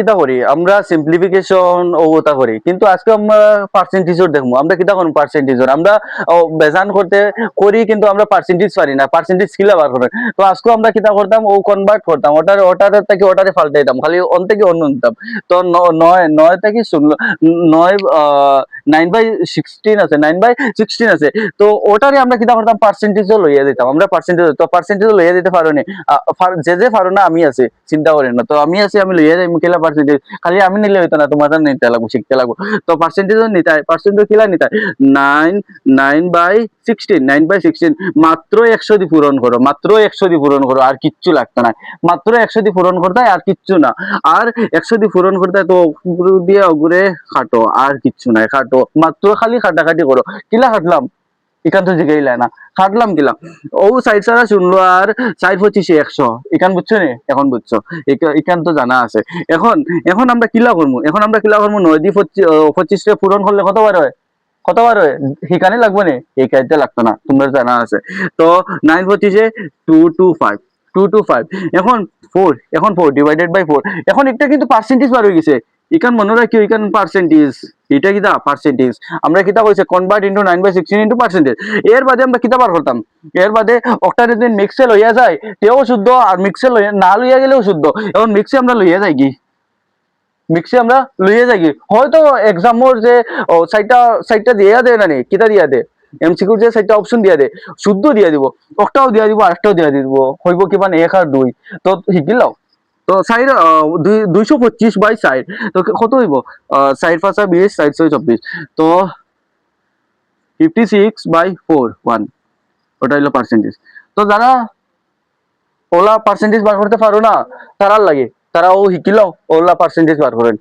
কিতা করি আমরা সিম্পলিফিকেশন ওটা করি, কিন্তু আজকে আমরা পার্সেন্টেজর দেখবো। আমরা কিতা করব পার্সেন্টেজর আমরা বেজান করতে করি, কিন্তু আমরা পার্সেন্টেজ পারি না, পার্সেন্টেজ কিলা বার করে। তো আজকে আমরা কিতা করতাম, ও কনভার্ট করতাম, ওটার থেকে ওটারে পাল্টাইতাম, খালি অন থেকে অন্য নিতাম। তো নয় নয় থেকে 16, 9 9/16 আছে, 9/16 আছে। তো ওটারে আমরা কিতা করতাম পার্সেন্টেজও লইয়া দিতাম, আমরা পার্সেন্টেজ, তো পার্সেন্টেজও লইয়া দিতে পারো নি। যে পারো না আমি আছি, চিন্তা করেন না। তো আমি আছি, আমি লইয়া যাই মুখিলা পার্সেন্টেজ, খালি আমি নিলে হইতো না, তোমার নিতে লাগবো, শিখতে লাগবো। তো পার্সেন্টেজও নিতে হয়, পার্সেন্টেজ কিলা নিতে হয় 9/16 মাত্র 100 দিয়ে পূরণ করো, মাত্র 100 দিয়ে পূরণ করো, আর কিচ্ছু লাগতো না। মাত্র 100 দিয়ে পূরণ করতে হয়, আর কিচ্ছু না। আর 100 দিয়ে পূরণ করতে হয়, তো উপরে দিয়ে ওগুরে খাটো, আর কিচ্ছু নাই, খাটো, মাত্র খালি খাটাখাটি করো। কিলা খাটলাম এখান তো জিগাইলা না, খাটলাম কিলাম ও সাইড সারা শুনলো, আর 4/25 100, এখান বুঝছো নি, এখন বুঝছো, এখান তো জানা আছে। এখন এখন আমরা কিলা করবো, এখন আমরা কিলা করবো 9 দিয়ে 25 পূরণ করলে কতবার হয়, কতবার হয় সেখানে লাগবে না, এই কাজে লাগতো না, তোমরা জানা আছে। তো 9/25 225, 225। এখন 4, এখন 4/4। এখন একটা কিন্তু পার্সেন্টেজ বার হয়ে গেছে, এখান মনে রাখি, এখান পার্সেন্টেজ, এটা কিতা পার্সেন্টেজ। আমরা কিতা কইছে কনভার্ট ইনটু 9/16 ইনটু পার্সেন্টেজ। এর বাদে আমরা কিতা বার করতাম, এর বাদে অক্টারে যদি মিক্সে লইয়া যায় তেও শুদ্ধ, আর মিক্সে লইয়া না লইয়া গেলেও শুদ্ধ। এখন মিক্সে আমরা লইয়া যাই কি, মিক্সে আমরা লইয়া যাই কি, হয়তো এক্সামর যে সাইটটা দিয়া দেয় না নি, কিতা দিয়া দে, এমসিকিউর যে সাইটটা অপশন দিয়া দে, শুদ্ধ দিয়া দিব, একটাও দিয়া দিব, আরেকটাও দিয়া দিব, হইব কি মানে 1 আর 2। তো শিখিলাও। তো 225/4, তো কত হইব, 4×5 = 20, 4×6 = 24, তো 56/4 1, ওটা হইলো পার্সেন্টেজ। তো যারা ওলা পার্সেন্টেজ বার করতে পারো না, তারার লাগে, তারা ও শিখিলাও ওলা পার্সেন্টেজ বার করেন।